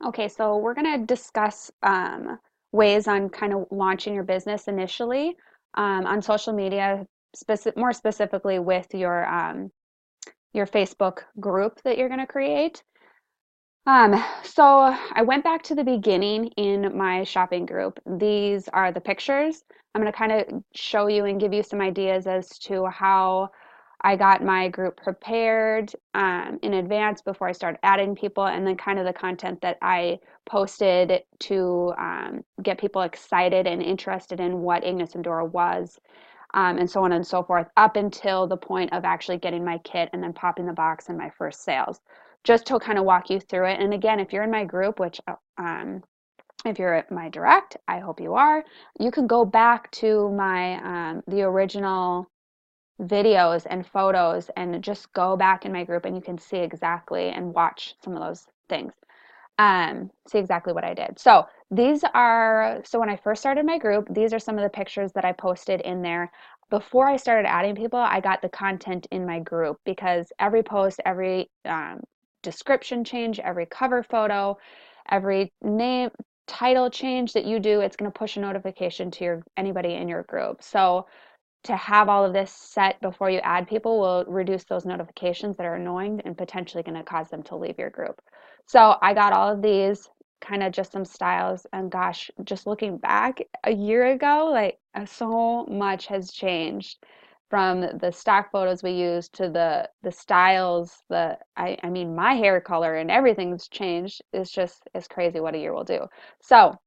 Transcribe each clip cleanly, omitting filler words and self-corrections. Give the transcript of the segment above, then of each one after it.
Okay, so we're going to discuss ways on kind of launching your business initially on social media, more specifically with your Facebook group that you're going to create. So I went back to the beginning in my shopping group. These are the pictures. I'm going to kind of show you and give you some ideas as to how I got my group prepared in advance before I started adding people, and then kind of the content that I posted to get people excited and interested in what Agnes and Dora was, and so on and so forth, up until the point of actually getting my kit and then popping the box and my first sales. Just to kind of walk you through it. And again, if you're in my group, which if you're at my direct, I hope you are, you can go back to my the original videos and photos and just go back in my group and you can see exactly and watch some of those things. See exactly what I did. So so when I first started my group, these are some of the pictures that I posted in there. Before I started adding people, I got the content in my group because every post, every description change, every cover photo, every name, title change that you do, it's going to push a notification to anybody in your group. So to have all of this set before you add people will reduce those notifications that are annoying and potentially going to cause them to leave your group. So I got all of these, kind of just some styles, and gosh, just looking back a year ago, like so much has changed from the stock photos we used to the styles, I mean my hair color and everything's changed. It's crazy what a year will do. So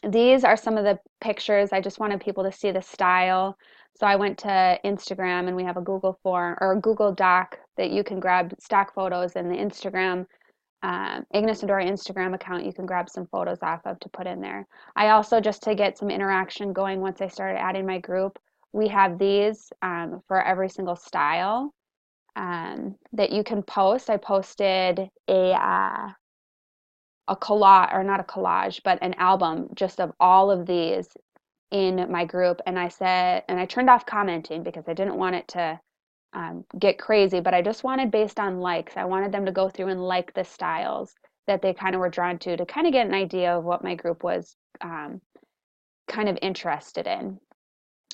these are some of the pictures. I just wanted people to see the style. So I went to Instagram and we have a Google form or a Google Doc that you can grab stock photos in the Instagram, Agnes and Dora Instagram account. You can grab some photos off of to put in there. I also, just to get some interaction going once I started adding my group, we have these for every single style that you can post. I posted a collage, or not a collage, but an album just of all of these in my group. And I turned off commenting because I didn't want it to get crazy, but I just wanted based on likes. I wanted them to go through and like the styles that they kind of were drawn to kind of get an idea of what my group was kind of interested in.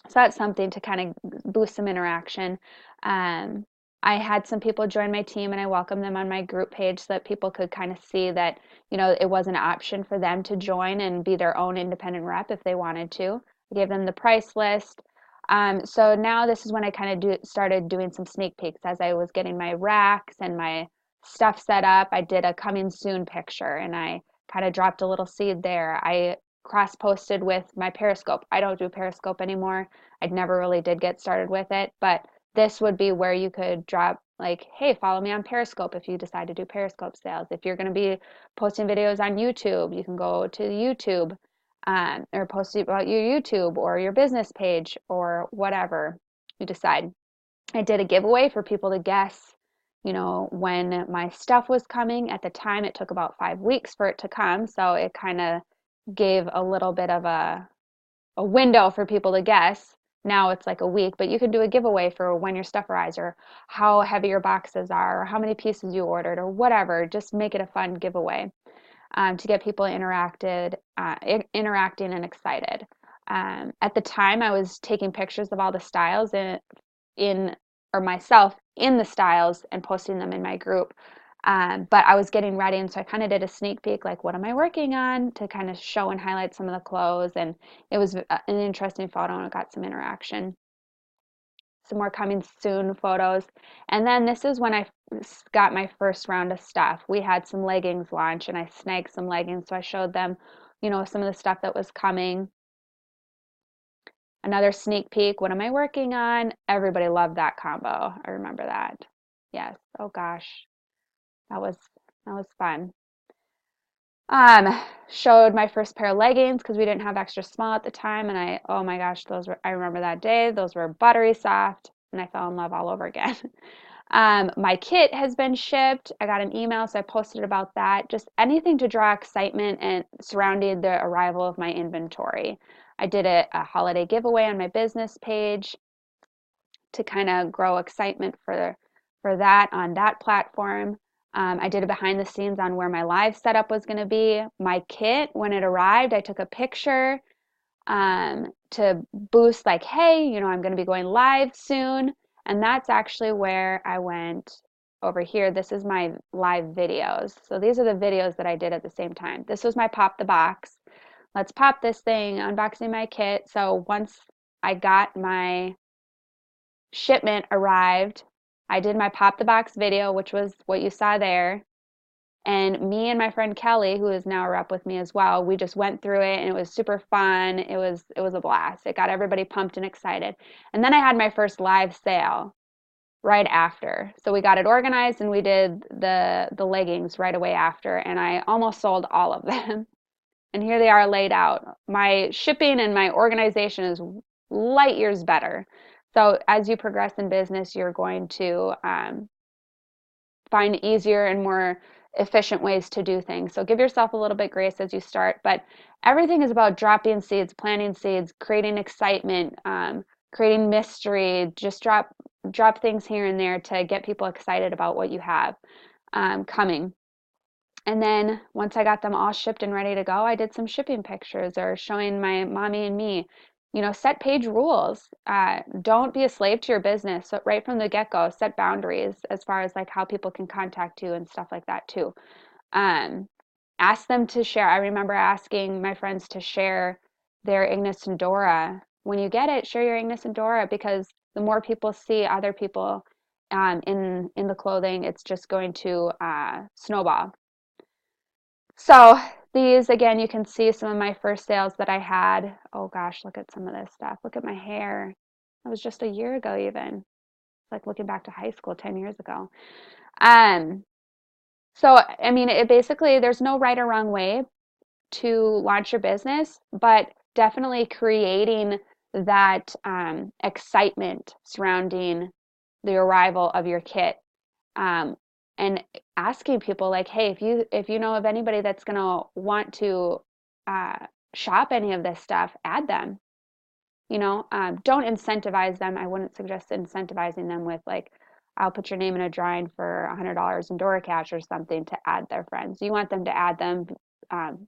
So that's something to kind of boost some interaction. Um, I had some people join my team and I welcomed them on my group page so that people could kind of see that, it was an option for them to join and be their own independent rep if they wanted to. I gave them the price list. So now this is when I kind of started doing some sneak peeks as I was getting my racks and my stuff set up. I did a coming soon picture and I kind of dropped a little seed there. I cross posted with my Periscope. I don't do Periscope anymore. I never really did get started with it, but this would be where you could drop like, hey, follow me on Periscope if you decide to do Periscope sales. If you're going to be posting videos on YouTube, you can go to YouTube or post about your YouTube or your business page or whatever you decide. I did a giveaway for people to guess, when my stuff was coming. At the time, it took about 5 weeks for it to come, so it kind of gave a little bit of a window for people to guess. Now it's like a week, but you can do a giveaway for when your stuff arrives or how heavy your boxes are or how many pieces you ordered or whatever. Just make it a fun giveaway to get people interacting and excited. At the time, I was taking pictures of all the styles in or myself in the styles and posting them in my group. But I was getting ready, and so I kind of did a sneak peek, like, what am I working on, to kind of show and highlight some of the clothes. And it was an interesting photo, and it got some interaction. Some more coming soon photos. And then this is when I got my first round of stuff. We had some leggings launch, and I snagged some leggings, so I showed them, some of the stuff that was coming. Another sneak peek. What am I working on? Everybody loved that combo. I remember that. Yes. Oh gosh. That was that was fun. Showed my first pair of leggings because we didn't have extra small at the time, and oh my gosh, I remember that day. Those were buttery soft, and I fell in love all over again. My kit has been shipped. I got an email, so I posted about that. Just anything to draw excitement and surrounding the arrival of my inventory. I did a holiday giveaway on my business page to kind of grow excitement for that on that platform. I did a behind the scenes on where my live setup was going to be. My kit, when it arrived, I took a picture to boost, like, hey, I'm going to be going live soon. And that's actually where I went over here. This is my live videos. So these are the videos that I did at the same time. This was my pop the box. Let's pop this thing, unboxing my kit. So once I got my shipment arrived, I did my pop the box video, which was what you saw there. And me and my friend Kelly, who is now a rep with me as well, we just went through it and it was super fun. It was a blast. It got everybody pumped and excited. And then I had my first live sale right after. So we got it organized and we did the leggings right away after, and I almost sold all of them. And here they are laid out. My shipping and my organization is light years better. So as you progress in business, you're going to find easier and more efficient ways to do things. So give yourself a little bit grace as you start, but everything is about dropping seeds, planting seeds, creating excitement, creating mystery. Just drop things here and there to get people excited about what you have coming. And then once I got them all shipped and ready to go, I did some shipping pictures or showing my mommy and me, set page rules. Don't be a slave to your business. So right from the get-go, set boundaries as far as like how people can contact you and stuff like that too. Um, Ask them to share. I remember asking my friends to share their Agnes and Dora. When you get it, share your Agnes and Dora, because the more people see other people in the clothing, it's just going to snowball. So these, again, you can see some of my first sales that I had. Oh gosh, look at some of this stuff. Look at my hair. That was just a year ago even. It's like looking back to high school 10 years ago. Um, so, I mean, it basically, there's no right or wrong way to launch your business, but definitely creating that excitement surrounding the arrival of your kit, um, and asking people like, hey, if you know of anybody that's going to want to uh, shop any of this stuff, add them. Don't incentivize them. I wouldn't suggest incentivizing them with like, I'll put your name in a drawing for $100 in Dora Cash or something to add their friends. You want them to add them um,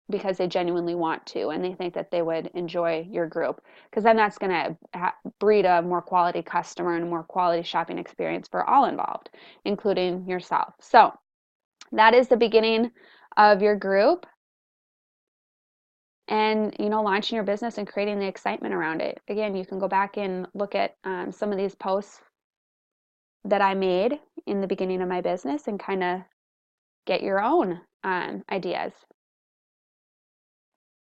because they genuinely want to and they think that they would enjoy your group, because then that's going to breed a more quality customer and a more quality shopping experience for all involved, including yourself. So that is the beginning of your group, and launching your business and creating the excitement around it. Again, you can go back and look at some of these posts that I made in the beginning of my business and kind of get your own ideas.